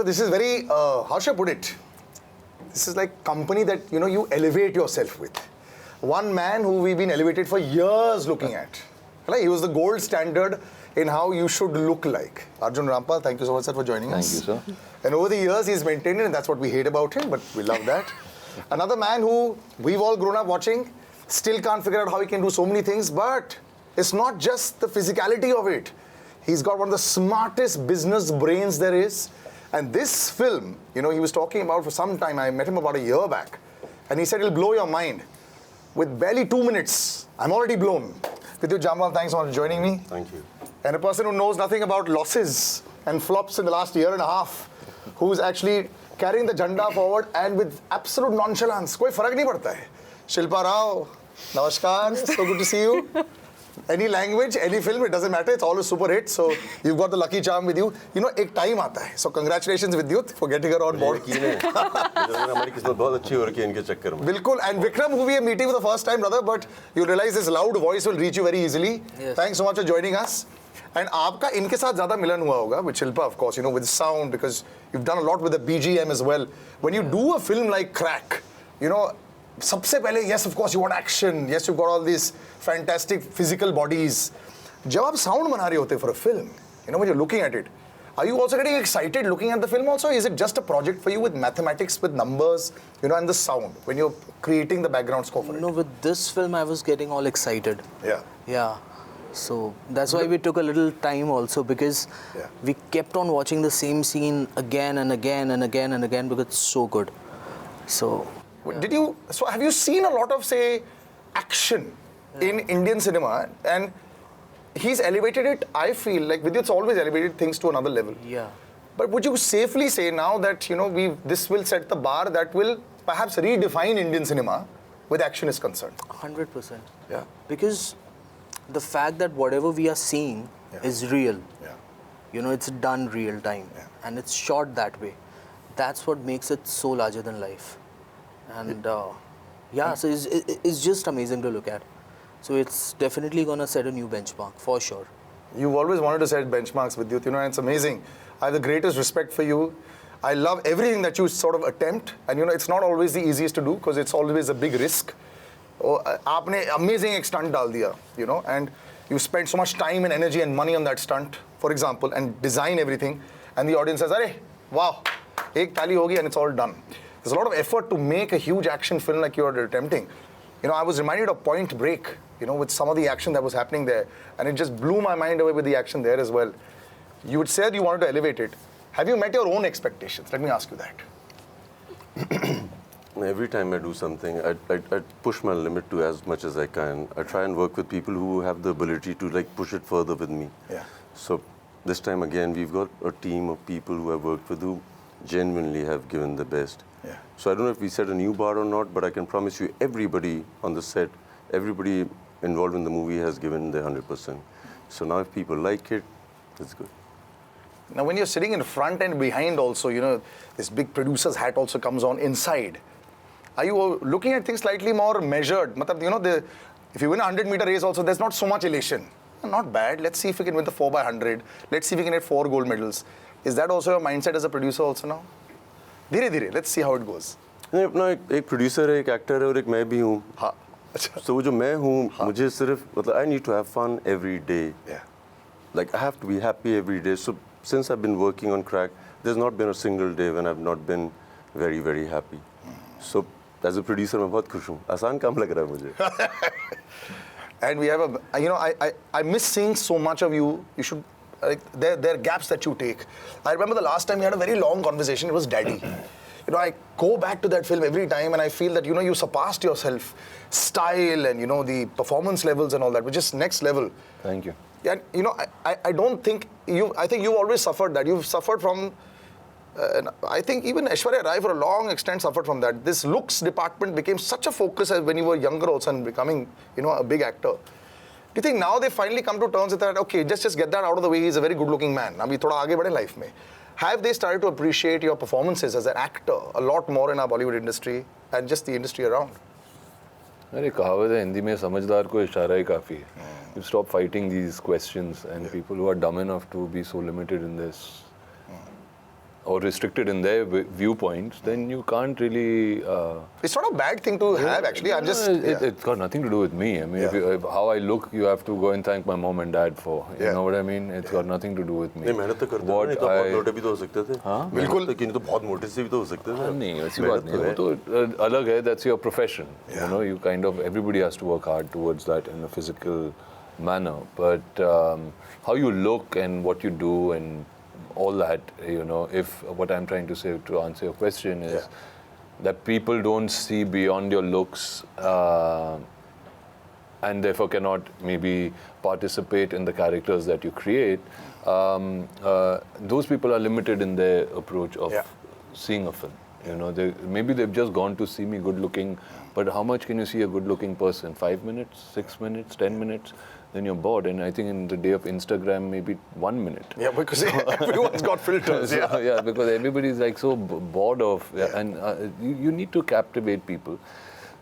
This is very, how should I put it? This is like company that, you elevate yourself with. One man who we've been elevated for years looking at. He was the gold standard in how you should look like. Arjun Rampal, thank you so much, sir, for joining us. Thank you, sir. And over the years, he's maintained it, and that's what we hate about him, but we love that. Another man who we've all grown up watching, still can't figure out how he can do so many things, but it's not just the physicality of it. He's got one of the smartest business brains there is. And this film, he was talking about for some time. I met him about a year back. And he said, it'll blow your mind. With barely 2 minutes, I'm already blown. Vidyut Jammwal, thanks so much for joining me. Thank you. And a person who knows nothing about losses and flops in the last year and a half, who's actually carrying the janda forward and with absolute nonchalance. Koi farak nahi padta hai. Shilpa Rao, namaskar, so good to see you. Any language, any film, it doesn't matter. It's always super hit. So you've got the lucky charm with you. एक time आता है. So congratulations Vidyut for getting her on board. हमारी किस्मत बहुत अच्छी हो रही है इनके चक्कर में. बिल्कुल. And Vikram, who we are meeting for the first time, brother, but you realize his loud voice will reach you very easily. Yes. Thanks so much for joining us. And आपका इनके साथ ज़्यादा मिलन हुआ होगा with Shilpa, of course, with sound, because you've done a lot with the BGM as well. When you do a film like Crakk, सबसे पहले, yes, of course, you want action. Yes, you've got all these fantastic physical bodies. जब आप sound बना रहे होते for a film, when you're looking at it, are you also getting excited looking at the film also? Is it just a project for you with mathematics, with numbers, and the sound when you're creating the background score for it? No, with this film, I was getting all excited. Yeah. Yeah. So that's why we took a little time also, because we kept on watching the same scene again and again and again and again because it's so good. So. Yeah. So have you seen a lot of, say, action in Indian cinema? And he's elevated it, I feel, like Vidyut's always elevated things to another level. Yeah. But would you safely say now that, this will set the bar that will perhaps redefine Indian cinema with action is concerned? 100%. Yeah. Because the fact that whatever we are seeing is real. Yeah. It's done real time. Yeah. And it's shot that way. That's what makes it so larger than life. And so it's just amazing to look at. So it's definitely going to set a new benchmark, for sure. You've always wanted to set benchmarks with Vidyut, and it's amazing. I have the greatest respect for you. I love everything that you sort of attempt. And, it's not always the easiest to do because it's always a big risk. Aapne amazing ek stunt dal diya, and you spent so much time and energy and money on that stunt, for example, and design everything. And the audience says, "Arey, wow, ek tali hogi," and it's all done. There's a lot of effort to make a huge action film like you're attempting. I was reminded of Point Break, with some of the action that was happening there. And it just blew my mind away with the action there as well. You had said you wanted to elevate it. Have you met your own expectations? Let me ask you that. Every time I do something, I push my limit to as much as I can. I try and work with people who have the ability to push it further with me. Yeah. So this time again, we've got a team of people who I've worked with who genuinely have given the best. Yeah. So I don't know if we set a new bar or not, but I can promise you everybody on the set, everybody involved in the movie has given their 100%. So now if people like it, it's good. Now when you're sitting in front and behind also, this big producer's hat also comes on inside. Are you looking at things slightly more measured? If you win a 100-meter race also, there's not so much elation. Not bad. Let's see if we can win the 4x100. Let's see if we can get 4 gold medals. Is that also your mindset as a producer also now? धीरे-धीरे, let's see how it goes. नहीं, अपना एक producer है, एक actor है और एक मैं भी हूँ. हाँ. अच्छा. So वो जो मैं हूँ, मुझे सिर्फ I need to have fun every day. Yeah. Like I have to be happy every day. So since I've been working on Crakk, there's not been a single day when I've not been very, very happy. So as a producer, मैं बहुत खुश हूँ. आसान काम लग रहा है मुझे. And we have I miss seeing so much of you. You should. There are gaps that you take. I remember the last time we had a very long conversation. It was Daddy. I go back to that film every time and I feel that, you surpassed yourself. Style and, the performance levels and all that, which is next level. Thank you. And, I don't think I think you've always suffered that. You've suffered from, I think even Aishwarya Rai for a long extent suffered from that. This looks department became such a focus as when you were younger also and becoming, a big actor. Do you think now they finally come to terms with that, okay, just get that out of the way, he's a very good-looking man. Abhi thoda aage badhe life mein. Have they started to appreciate your performances as an actor a lot more in our Bollywood industry and just the industry around? अरे कहावत है हिंदी में समझदार को इशारा ही काफ़ी है. You stop fighting these questions and people who are dumb enough to be so limited in this. or restricted in their viewpoints, then you can't really. It's not a bad thing to have, actually. I'm just. It's got nothing to do with me. I mean, if how I look, you have to go and thank my mom and dad for. You know what I mean? It's got nothing to do with me. नहीं मेहनत तो करते थे, नहीं तो बहुत मोटे भी तो हो सकते थे। हाँ, बिल्कुल। लेकिन तो बहुत मोटे से भी तो हो सकते थे। नहीं, ऐसी बात नहीं। वो तो अलग है. That's your profession. You know, you kind of everybody has to work hard towards that in a physical manner. But how you look and what you do and all that, you know, if what I'm trying to say to answer your question is that people don't see beyond your looks and therefore cannot maybe participate in the characters that you create, those people are limited in their approach of seeing a film. You know, maybe they've just gone to see me good looking, but how much can you see a good looking person? 5 minutes, 6 minutes, 10 minutes? Then you're bored. And I think in the day of Instagram, maybe 1 minute. Yeah, because everyone's got filters. So, because everybody's like so bored of, and you need to captivate people.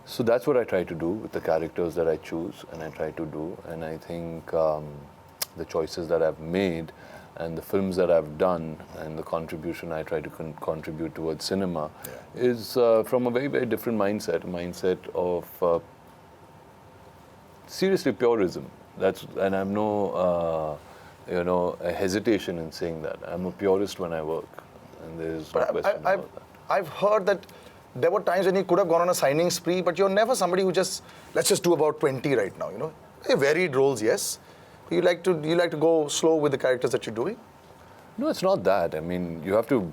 So that's what I try to do with the characters that I choose and I try to do. And I think the choices that I've made and the films that I've done and the contribution I try to contribute towards cinema is from a very, very different mindset, a mindset of seriously purism. And I have no, a hesitation in saying that. I'm a purist when I work, and there's no question about that. I've heard that there were times when you could have gone on a signing spree, but you're never somebody who just, let's just do about 20 right now, you know. Varied roles, yes. You like to go slow with the characters that you're doing? No, it's not that. I mean, you have to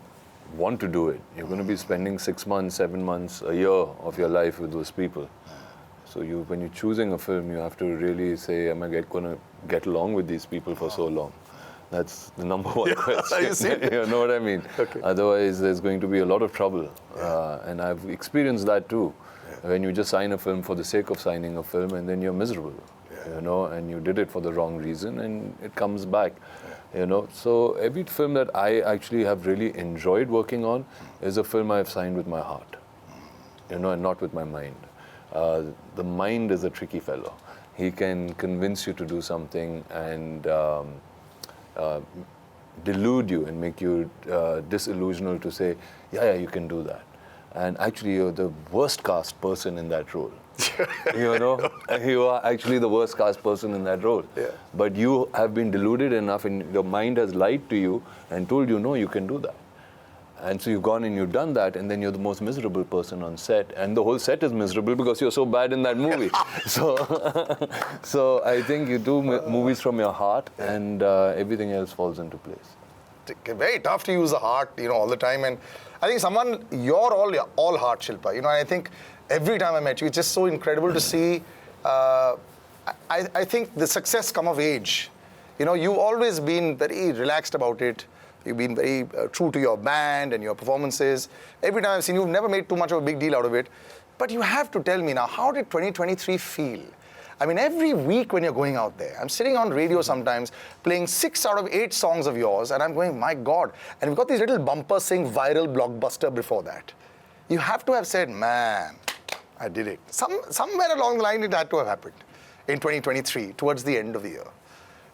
want to do it. You're going to be spending 6 months, 7 months, a year of your life with those people. So when you're choosing a film, you have to really say, am I going to get along with these people for so long? That's the number one question. You see? You know what I mean? Okay. Otherwise, there's going to be a lot of trouble. And I've experienced that too. When you just sign a film for the sake of signing a film and then you're miserable, you know, and you did it for the wrong reason and it comes back, you know. So every film that I actually have really enjoyed working on is a film I've signed with my heart, you know, and not with my mind. The mind is a tricky fellow. He can convince you to do something and delude you and make you disillusional to say, yeah, you can do that. And actually, you're the worst cast person in that role. You know, you are actually the worst cast person in that role. Yeah. But you have been deluded enough and your mind has lied to you and told you, no, you can do that. And so you've gone and you've done that, and then you're the most miserable person on set, and the whole set is miserable because you're so bad in that movie. So I think you do movies from your heart, and everything else falls into place. Very tough to use the heart, you know, all the time. And I think you're all heart, Shilpa. You know, I think every time I met you, it's just so incredible to see. I think the success come of age. You know, you've always been very relaxed about it. You've been very true to your band and your performances. Every time I've seen you, you've never made too much of a big deal out of it. But you have to tell me now, how did 2023 feel? I mean, every week when you're going out there, I'm sitting on radio sometimes playing 6 out of 8 songs of yours, and I'm going, my God. And we've got these little bumpers saying viral blockbuster before that. You have to have said, man, I did it. Somewhere along the line, it had to have happened in 2023, towards the end of the year.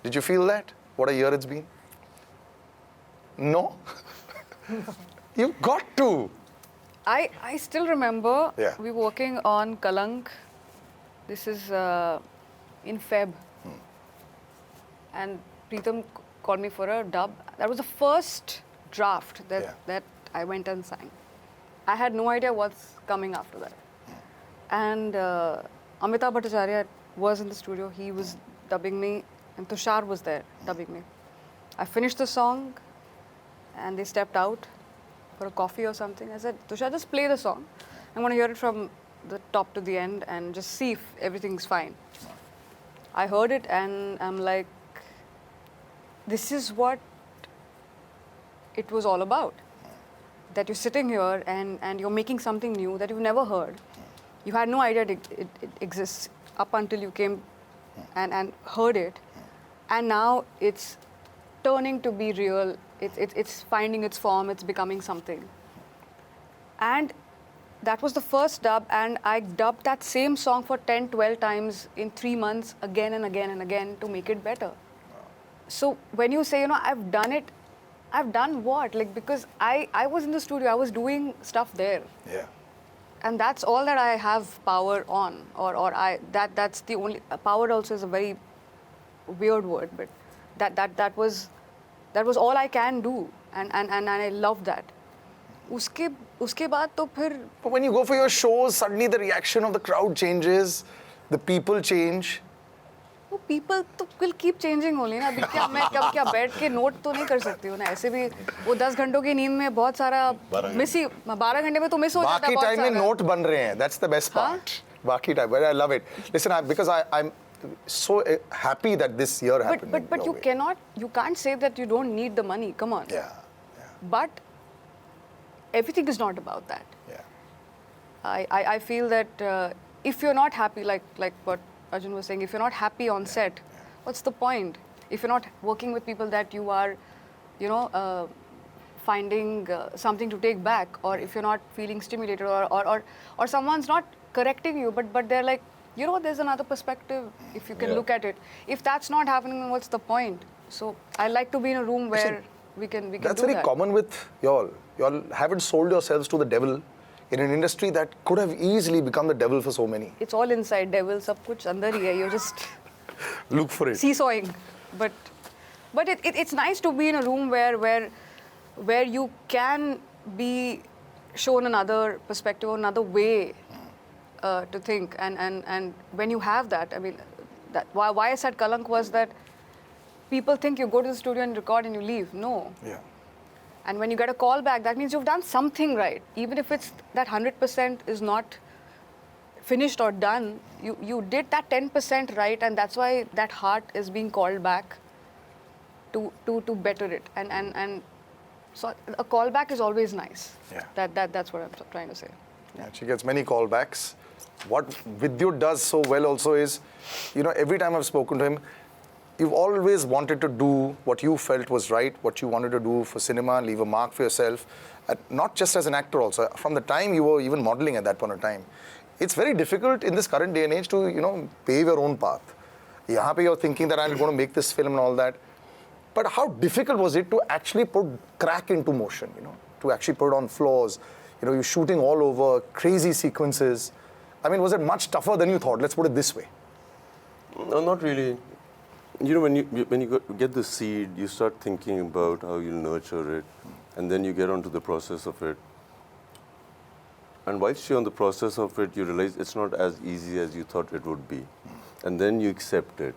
Did you feel that? What a year it's been? No? You've got to. I still remember Yeah. we were working on Kalank. This is in Feb. And Preetham called me for a dub. That was the first draft that I went and sang. I had no idea what's coming after that. And Amitabh Bhattacharya was in the studio. He was dubbing me, and Tushar was there dubbing me. I finished the song, and they stepped out for a coffee or something. I said, Tushar, just play the song. I want to hear it from the top to the end and just see if everything's fine. I heard it and I'm like, this is what it was all about. That you're sitting here and you're making something new that you've never heard. You had no idea it exists up until you came and heard it. And now it's turning to be real. It's finding its form, it's becoming something. And that was the first dub, and I dubbed that same song for 10, 12 times in 3 months, again and again and again, to make it better. So when you say, I've done it, I've done what? Like, because I was in the studio, I was doing stuff there. Yeah. And that's all that I have power on, that's the only, power also is a very weird word, but that was all I can do, and I love that. उसके बाद तो फिर But when you go for your shows, suddenly the reaction of the crowd changes, the people change. वो people तो will keep changing only ना. अभी क्या मैं क्या बैठ के नोट तो नहीं कर सकती हूँ ना. ऐसे भी वो 10 घंटों की नींद में बहुत सारा मिस ही 12 घंटे में तो मिस हो जाता है. बाकी टाइम में नोट बन रहे हैं. That's the best part. बाकी time, but I love it. Listen, because I'm so happy that this year happened. But you can't say that you don't need the money. Come on. Yeah. But everything is not about that. Yeah. I feel that if you're not happy, like what Arjun was saying, if you're not happy on set, what's the point? If you're not working with people that you are, finding something to take back, or if you're not feeling stimulated, or someone's not correcting you, but they're like, there's another perspective if you can look at it. If that's not happening, then what's the point? So I like to be in a room where we can do that. That's very common with y'all. Y'all haven't sold yourselves to the devil in an industry that could have easily become the devil for so many. It's all inside, devil, sab kuch andar hi hai. You're just Look for it. seesawing. But it's nice to be in a room where you can be shown another perspective, another way to think. And when you have that, I mean, why I said Kalank was that people think you go to the studio and record and you leave. No. Yeah. And when you get a call back, that means you've done something right. Even if it's that 100% is not finished or done, you did that 10% right, and that's why that heart is being called back to better it. And so a callback is always nice. Yeah. That's what I'm trying to say. Yeah, she gets many callbacks. What Vidyut does so well also is, every time I've spoken to him, you've always wanted to do what you felt was right, what you wanted to do for cinema, leave a mark for yourself, not just as an actor also, from the time you were even modeling at that point of time. It's very difficult in this current day and age to, pave your own path. Yahan pe you're thinking that I'm going to make this film and all that. But how difficult was it to actually put Crakk into motion, to actually put it on floors? You're shooting all over, crazy sequences. I mean, was it much tougher than you thought? Let's put it this way. No, not really. When you get the seed, you start thinking about how you'll nurture it, and then you get onto the process of it. And whilst you're on the process of it, you realize it's not as easy as you thought it would be. And then you accept it.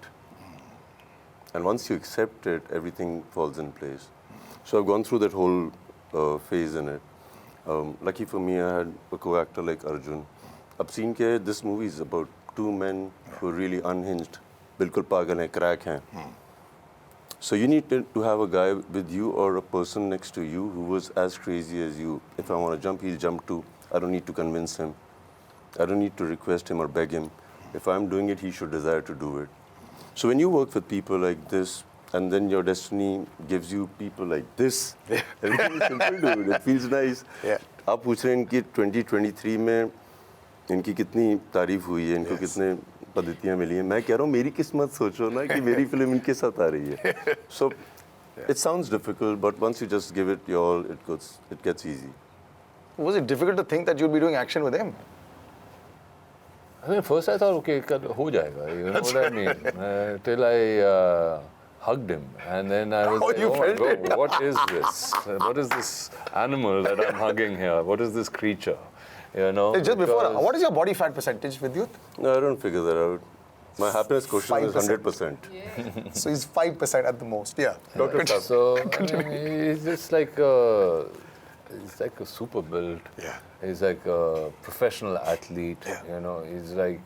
And once you accept it, everything falls in place. So I've gone through that whole phase in it. Lucky for me, I had a co-actor like Arjun. I've seen this movie is about two men who are really unhinged. Bilkul pagal hai, crack hai. So you need to have a guy with you or a person next to you who was as crazy as you. If I want to jump, he'll jump too. I don't need to convince him. I don't need to request him or beg him. If I'm doing it, he should desire to do it. So when you work with people like this, and then your destiny gives you people like this, everything is simple, dude. It feels nice. Yeah. आप पूछ रहे हैं कि 2023 में इनकी कितनी तारीफ हुई है, इनको कितने पद्धतियाँ मिली हैं. मैं कह रहा हूँ मेरी किस्मत सोचो ना कि मेरी फिल्म इनके साथ आ रही है. So it sounds difficult, but once you just give it your all, it gets easy. Was it difficult to think that you'd be doing action with him? I mean, first I thought, okay, ho jayega, you know what I mean? Till I hugged him, and then I was like, you oh my felt God, it. what is this? What is this animal that I'm hugging here? What is this creature? Just before, what is your body fat percentage, Vidyut? No, I don't figure that out. My happiness quotient is 100%. So he's 5% at the most. Yeah. Dr. Tuck. So I mean, he's just like he's like a super built. Yeah. He's like a professional athlete. Yeah. He's like,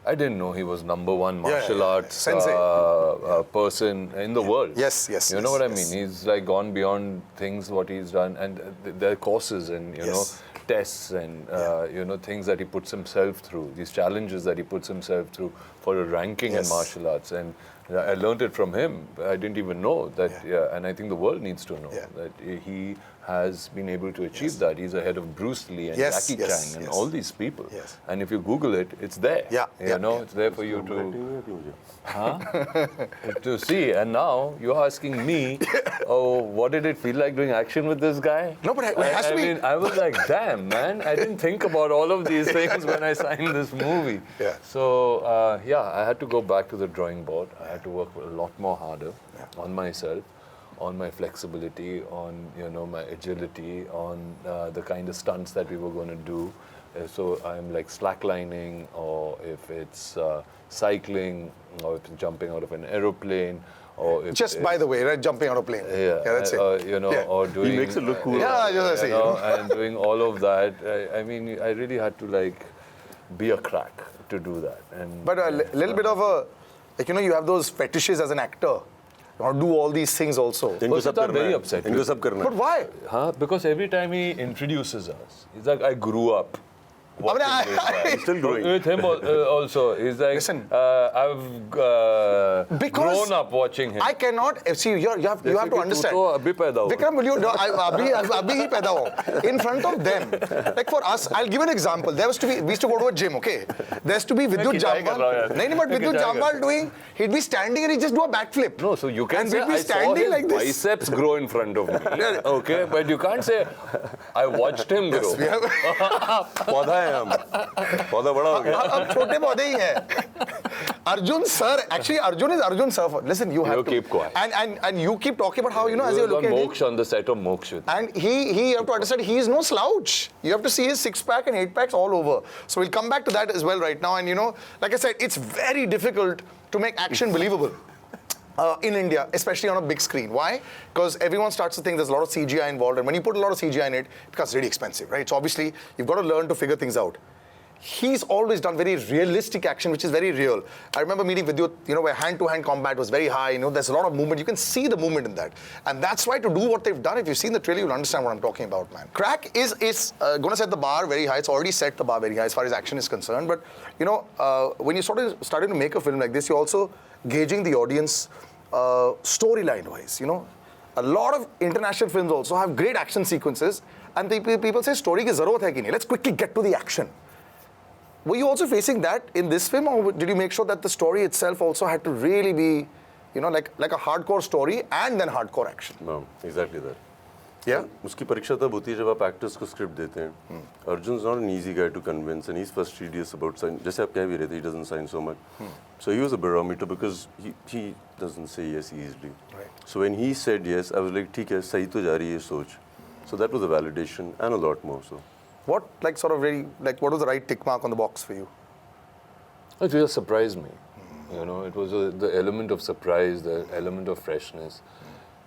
I didn't know he was #1 martial arts Sensei. person in the world. Yes. You know what I mean? He's like gone beyond things what he's done, and there are courses and tests and things that he puts himself through, these challenges that he puts himself through for a ranking in martial arts, and I learned it from him. I didn't even know that, and I think the world needs to know Yeah. that he has been able to achieve that. He's ahead of Bruce Lee and Yes, Jackie yes, Chan and yes. all these people. Yes. And if you Google it, it's there. Yeah, You know, it's there for you to see. And now you're asking me, oh, what did it feel like doing action with this guy? No, but it has to be. I mean, I was like, damn, man, I didn't think about all of these things when I signed this movie. Yeah. So, I had to go back to the drawing board. I had to work a lot more harder on myself, on my flexibility, on, my agility, on the kind of stunts that we were going to do. So I'm like slacklining, or if it's cycling, or if it's jumping out of an aeroplane, or if Just by the way, right? Jumping out of plane. That's it. or doing. He makes it look cool. Yeah, just I say, and doing all of that. I mean, I really had to like be a crack to do that. And But a little bit of a, like, you have those fetishes as an actor. You want to do all these things also. इनको सब I'm करना very है। upset. इनको सब करना But है। why? Huh? Because every time he introduces us, he's like, I grew up. watching this guy. He's still growing. With him also, he's like, Listen. I've Because grown up watching him. I cannot see. You have to understand. तो अभी पैदा हुआ। Vikram, will you? No, अभी ही पैदा हुआ. In front of them, like for us, I'll give an example. We used to go to a gym. Okay, there used to be Vidyut खिंचाई कर रहा हूँ Jammwal. यार। नहीं, but Vidyut खिंचाई कर Jammwal doing. He'd be standing and he'd just do a backflip. No, so you can and say we'd be I saw standing his like this. biceps grow in front of me. Okay, but you can't say I watched him grow. Yes, we have. पौधा है हम। पौधा बड़ा हो गया। अब छोटे पौधे ही हैं. Arjun sir, actually Arjun is Arjun sir. Listen, you have You to keep quiet. And you keep talking about how as He you was look on at him. Moksh on the set of Moksh. with me. And he you have to understand, he is no slouch. You have to see his 6-pack and 8-packs all over. So we'll come back to that as well right now. And like I said, it's very difficult to make action believable. In India, especially on a big screen. Why? Because everyone starts to think there's a lot of CGI involved, and when you put a lot of CGI in it, it becomes really expensive, right? So obviously, you've got to learn to figure things out. He's always done very realistic action, which is very real. I remember meeting Vidyut, where hand-to-hand combat was very high. There's a lot of movement. You can see the movement in that. And that's why to do what they've done, if you've seen the trailer, you'll understand what I'm talking about, man. Crakk is going to set the bar very high. It's already set the bar very high as far as action is concerned. But, when you started to make a film like this, you're also gauging the audience storyline-wise, A lot of international films also have great action sequences. And people say, story ki zarurat hai ki nahi? Let's quickly get to the action. Were you also facing that in this film, or did you make sure that the story itself also had to really be, like a hardcore story and then hardcore action? No, exactly that. Yeah? उसकी परीक्षा तब होती है जब आप actors को script देते हैं. Arjun's not an easy guy to convince, and he's fastidious about sign. जैसे आप कह भी रहे थे, he doesn't sign so much. So he was a barometer because he doesn't say yes easily. Right. So when he said yes, I was like, ठीक है, सही तो जा रही है सोच. So that was a validation and a lot more. So. What, what was the right tick mark on the box for you? It just surprised me. It was the element of surprise, the element of freshness.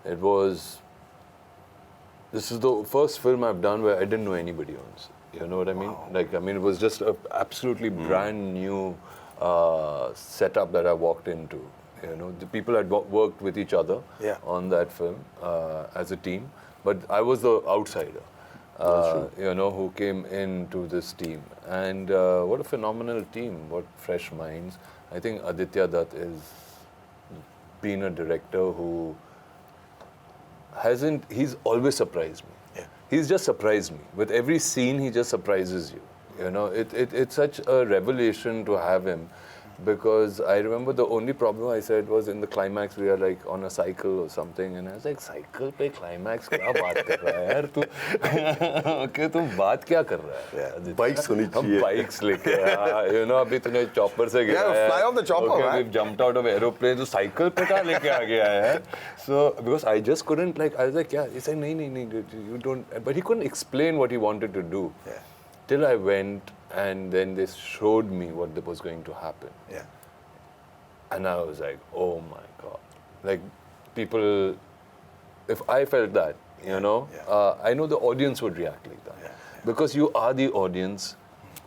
It was. This is the first film I've done where I didn't know anybody else. You know what I mean? Wow. It was just a absolutely brand new setup that I walked into. The people had worked with each other on that film as a team, but I was the outsider. Who came into this team. And what a phenomenal team, what fresh minds. I think Aditya Dutt is been a director who he's always surprised me. Yeah. He's just surprised me. With every scene, he just surprises you. It's such a revelation to have him. Because I remember the only problem I said was in the climax we are like on a cycle or something, and I was like, cycle पे climax क्या बात कर रहा है यार तू? Okay, तू बात क्या कर रहा है? Bikes होनी चाहिए. हम bikes लेके अभी तूने chopper से गिरा है. Fly off the chopper, okay, man. we've jumped out of aeroplane, तो cycle पे कहाँ लेके आ गया है? So because I just couldn't I was like, yeah. He said, नहीं, you don't. But he couldn't explain what he wanted to do. Yeah. Till I went. And then they showed me what was going to happen. Yeah. And I was like, oh my God. Like, people, if I felt that, I know the audience would react like that. Yeah. Because you are the audience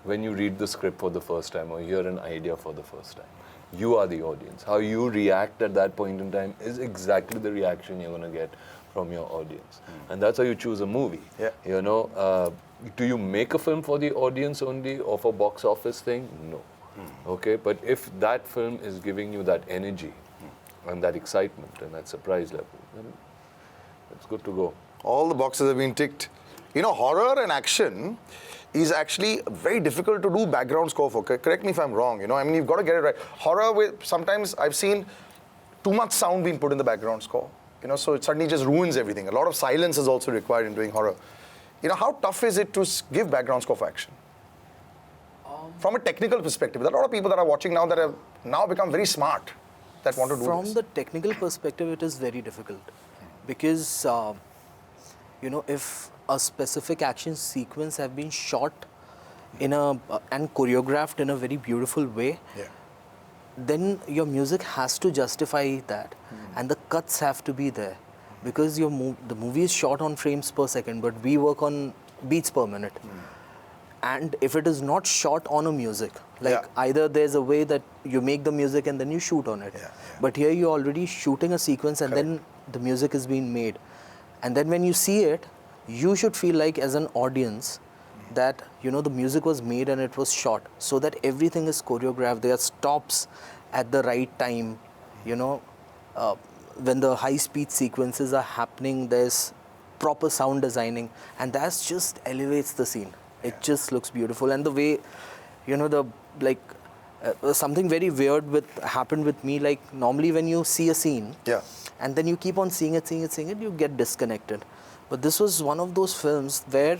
when you read the script for the first time or hear an idea for the first time. You are the audience. How you react at that point in time is exactly the reaction you're going to get from your audience. And that's how you choose a movie. Yeah. Do you make a film for the audience only or for box office thing? No. Okay, but if that film is giving you that energy and that excitement and that surprise level, then it's good to go. All the boxes have been ticked. You know, horror and action is actually very difficult to do background score for. Correct me if I'm wrong, you know, I mean, you've got to get it right. Horror, sometimes I've seen too much sound being put in the background score, you know, so it suddenly just ruins everything. A lot of silence is also required in doing horror. You know, how tough is it to give background score for action? From a technical perspective, there are a lot of people that are watching now that have now become very smart that want to do From this. the technical perspective, it is very difficult because, you know, if a specific action sequence have been shot in and choreographed in a very beautiful way, then your music has to justify that, and the cuts have to be there, because the movie is shot on frames per second, but we work on beats per minute. And if it is not shot on a music, like either there's a way that you make the music and then you shoot on it, but here you're already shooting a sequence and then the music is being made, and then when you see it, you should feel like as an audience that, you know, the music was made and it was shot, so that everything is choreographed. There are stops at the right time, you know, when the high speed sequences are happening, there's proper sound designing, and that just elevates the scene. It just looks beautiful. And the way, you know, something very weird happened with me, like normally when you see a scene and then you keep on seeing it, you get disconnected. But this was one of those films where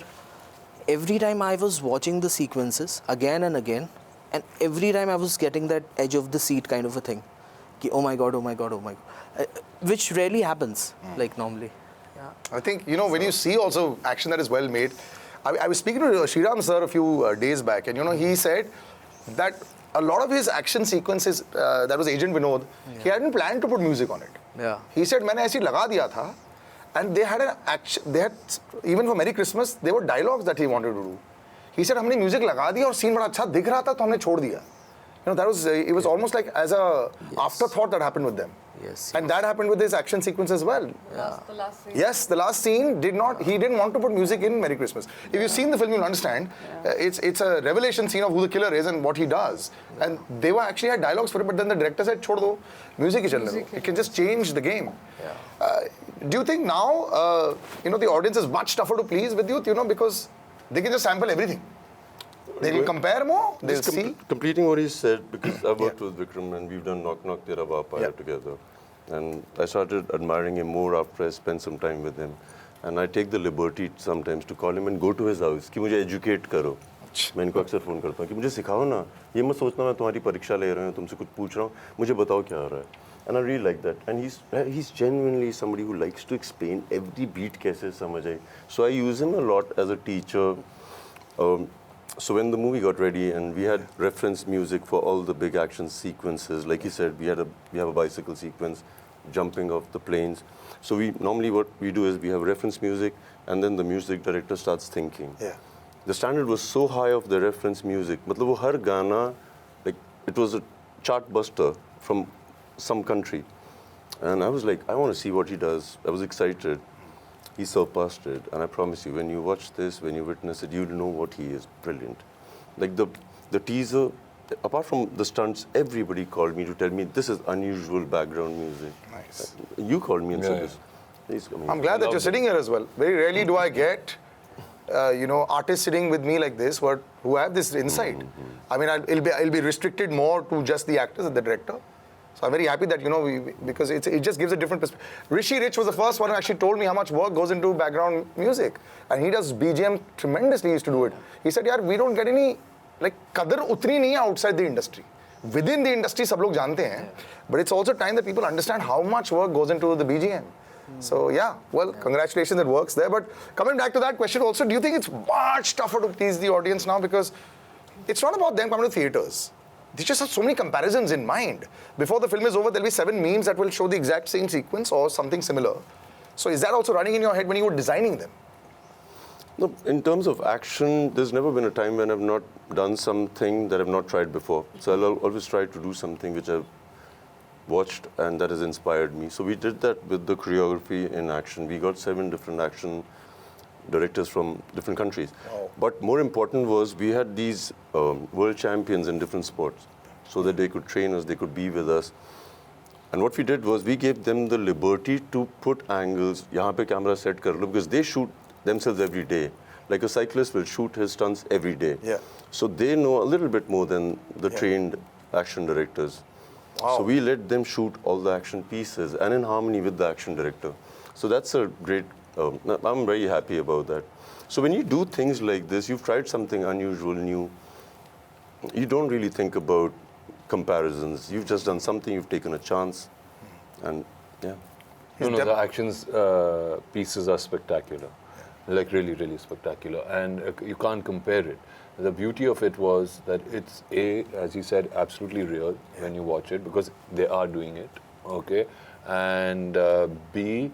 every time I was watching the sequences again and again, and every time I was getting that edge of the seat kind of a thing. Oh my God, oh my God, oh my God. Which rarely happens, like normally. I think, you know, when you see also action that is well made, I was speaking to Sriram sir a few days back, and, you know, he said that a lot of his action sequences, that was Agent Vinod, he hadn't planned to put music on it. He said, "Maine aise laga diya tha," and they had even for Merry Christmas, there were dialogues that he wanted to do. He said, "हमने music लगा दिया और scene बड़ा अच्छा दिख रहा था, तो हमने छोड़ दिया." You know, it was almost like as a afterthought that happened with them. And that happened with his action sequence as well. The last scene. Yes, the last scene he didn't want to put music in Merry Christmas. If you've seen the film, you'll understand. It's a revelation scene of who the killer is and what he does. And they actually had dialogues for it, but then the director said, "Chhod do, music hi chalne do." It can just change the game. Do you think now, you know, the audience is much tougher to please with you, because they can just sample everything? They'll compare more, they'll see. Completing what he said, because I worked with Vikram and we've done Knock Knock Tera Baap together. And I started admiring him more after I spent some time with him. And I take the liberty sometimes to call him and go to his house, कि मुझे educate करो. मैं इनको अक्सर phone करता हूँ कि मुझे सिखाओ ना, ये मत सोचना मैं तुम्हारी परीक्षा ले रहा हूँ, तुमसे कुछ पूछ रहा हूँ, मुझे बताओ क्या हो रहा है. And I really like that. And he's genuinely somebody who likes to explain every beat कैसे समझ आए. So I use him a lot as a teacher. So when the movie got ready and we had reference music for all the big action sequences, like he said, we have a bicycle sequence, jumping off the planes. So normally what we do is we have reference music and then the music director starts thinking. The standard was so high of the reference music. मतलब वो हर गाना, like it was a chart buster from some country. And I was like, I want to see what he does. I was excited. He surpassed it, and I promise you, when you watch this, when you witness it, you'll know what he is. Brilliant. Like the teaser, apart from the stunts, everybody called me to tell me this is unusual background music. Nice. You called me and said this. I'm glad that you're sitting here as well. Very rarely do I get, you know, artists sitting with me like this who have this insight. I mean, it'll be restricted more to just the actors and the director. So I'm very happy that, you know, because it just gives a different perspective. Rishi Rich was the first one who actually told me how much work goes into background music. And he does BGM tremendously, he used to do it. He said, "Yaar, we don't get any, like, qadar utni nahi hai outside the industry. Within the industry, sab log jante hain. But it's also time that people understand how much work goes into the BGM. So yeah, well, congratulations, it works there. But coming back to that question also, do you think it's much tougher to please the audience now? Because it's not about them coming to theaters. They just have so many comparisons in mind. Before the film is over, there'll be 7 memes that will show the exact same sequence or something similar. So is that also running in your head when you were designing them? No, in terms of action, there's never been a time when I've not done something that I've not tried before. So I'll always try to do something which I've watched and that has inspired me. So we did that with the choreography in action. We got 7 different action directors from different countries. Wow. But more important was we had these world champions in different sports so that they could train us, they could be with us. And what we did was we gave them the liberty to put angles, yahan pe camera set kar lo, because they shoot themselves every day. Like a cyclist will shoot his stunts every day. Yeah. So they know a little bit more than the trained action directors. Wow. So we let them shoot all the action pieces and in harmony with the action director. So that's a great, I'm very happy about that. So when you do things like this, you've tried something unusual, new, you don't really think about comparisons. You've just done something, you've taken a chance, and yeah. No, the actions pieces are spectacular, like really, really spectacular, and you can't compare it. The beauty of it was that it's as you said, absolutely real when you watch it because they are doing it, okay, and B,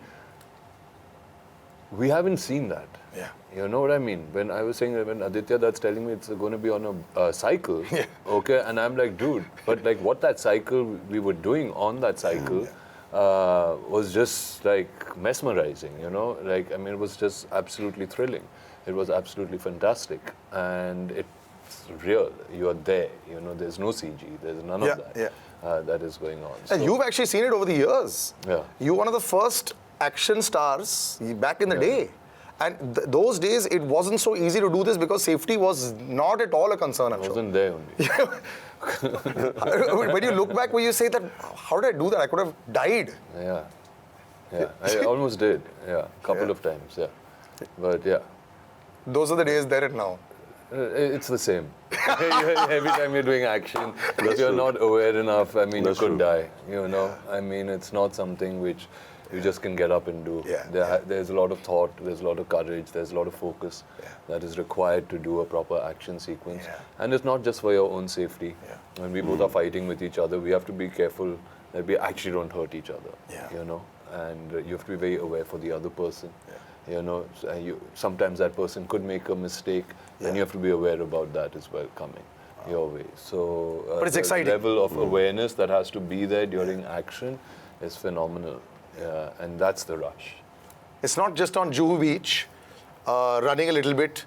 we haven't seen that. Yeah. You know what I mean? When I was saying that when Aditya that's telling me it's going to be on a cycle, okay, and I'm like, dude, but like what that cycle we were doing on that cycle was just like mesmerizing, you know? Like, I mean, it was just absolutely thrilling. It was absolutely fantastic. And it's real. You're there, you know, there's no CG, there's none of that that is going on. And So- you've actually seen it over the years. Yeah. You're one of the first action stars back in the day. And those days, it wasn't so easy to do this because safety was not at all a concern, I'm I sure. wasn't there only. When you look back, when you say that, how did I do that? I could have died. Yeah. Yeah, I almost did. Yeah, couple of times, yeah. But yeah. Those are the days there and now. It's the same. Every time you're doing action, if you're not aware enough, I mean, That's you could true. die, you know. I mean, it's not something which you just can get up and do. Yeah, There's a lot of thought, there's a lot of courage, there's a lot of focus that is required to do a proper action sequence. Yeah. And it's not just for your own safety. When we both are fighting with each other, we have to be careful that we actually don't hurt each other, you know. And you have to be very aware for the other person. You know, sometimes that person could make a mistake, and you have to be aware about that as well coming your way. So, But it's the exciting. level of awareness that has to be there during action is phenomenal, and that's the rush. It's not just on Juhu Beach, running a little bit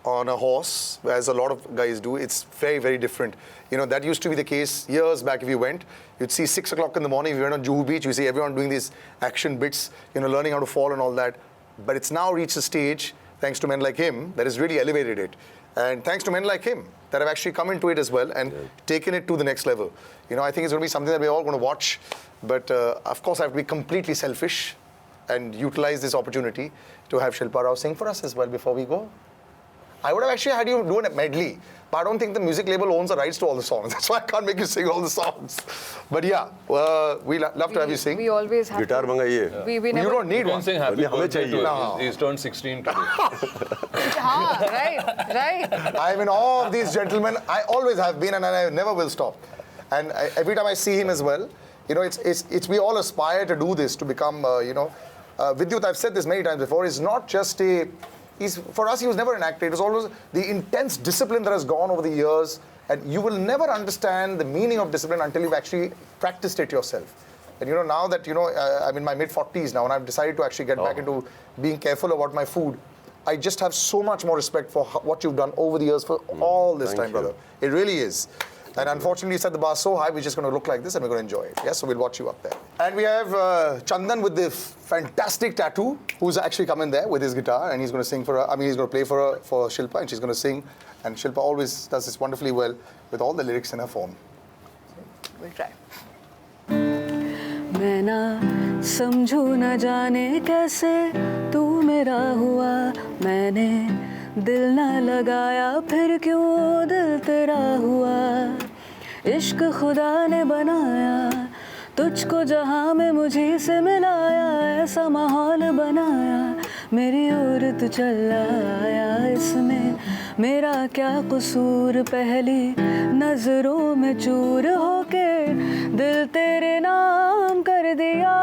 on a horse, as a lot of guys do. It's very, very different. You know, that used to be the case years back. If you went, you'd see 6 o'clock in the morning, if you went on Juhu Beach, you see everyone doing these action bits, you know, learning how to fall and all that. But it's now reached a stage, thanks to men like him, that has really elevated it. And thanks to men like him that have actually come into it as well and taken it to the next level. You know, I think it's going to be something that we're all going to watch. But of course, I have to be completely selfish and utilize this opportunity to have Shilpa Rao sing for us as well before we go. I would have actually had you do a medley, but I don't think the music label owns the rights to all the songs. That's why I can't make you sing all the songs. But yeah, we love to have you sing. We always have Guitar to, mangaiye. we You never, don't need You can one. sing happy Hame birthday to chahiye. him. He's turned 16 today. right. I'm in awe of these gentlemen. I always have been, and I never will stop. And every time I see him as well, you know, it's we all aspire to do this, to become, you know, Vidyut, I've said this many times before, is not just for us, he was never an actor. It was always the intense discipline that has gone over the years. And you will never understand the meaning of discipline until you've actually practiced it yourself. And you know, now that, you know, I'm in my mid-40s now, and I've decided to actually get back into being careful about my food, I just have so much more respect for what you've done over the years for all this Thank time, you. brother. It really is. And unfortunately, you set the bar so high, we're just going to look like this and we're going to enjoy it. Yes, so we'll watch you up there. And we have Chandan with the fantastic tattoo, who's actually come in there with his guitar, and he's going to sing for her. I mean, he's going to play for Shilpa, and she's going to sing. And Shilpa always does this wonderfully well with all the lyrics in her phone. We'll try. मैं ना समझू न जाने कैसे तू मेरा हुआ मैंने दिल ना लगाया फिर क्यों दिल तेरा हुआ इश्क खुदा ने बनाया तुझको जहाँ में मुझे से मिलाया ऐसा माहौल बनाया मेरी ओर तू चला आया इसमें मेरा क्या कसूर पहली नजरों में चूर होके दिल तेरे नाम कर दिया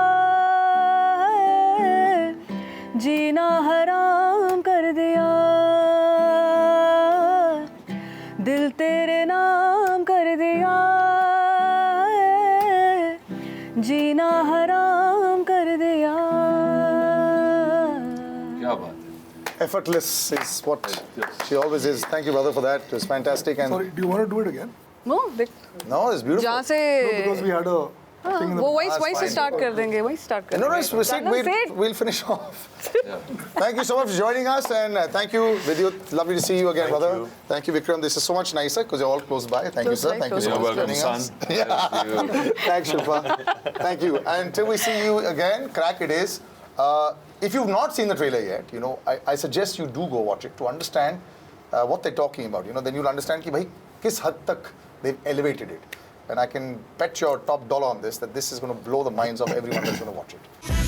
जीना हराम कर दिया दिल तेरे नाम कर दिया जीना हराम कर दिया क्या बात है. Effortless is what she always is. Thank you, brother, for that. It was fantastic. And Sorry, do you want to do it again? No, no, it's beautiful. जहाँ से No, because we had a वो वही से start कर देंगे, वही start कर No, no, देंगे. it's wait, we'll finish off. Thank you so much for joining us, and thank you, Vidyut. Lovely to see you again, brother. Thank you, Vikram. This is so much nicer because you're all close by. Thank you, Close sir. by, Thank you close so by. much for Welcome, joining son. us. Yeah. Thanks, Shilpa. Thank you. Until we see you again, Crakk it is. If you've not seen the trailer yet, I suggest you do go watch it to understand what they're talking about. Then you'll understand कि भाई किस हद तक they've elevated it. And I can bet your top dollar on this that this is going to blow the minds of everyone that's going to watch it.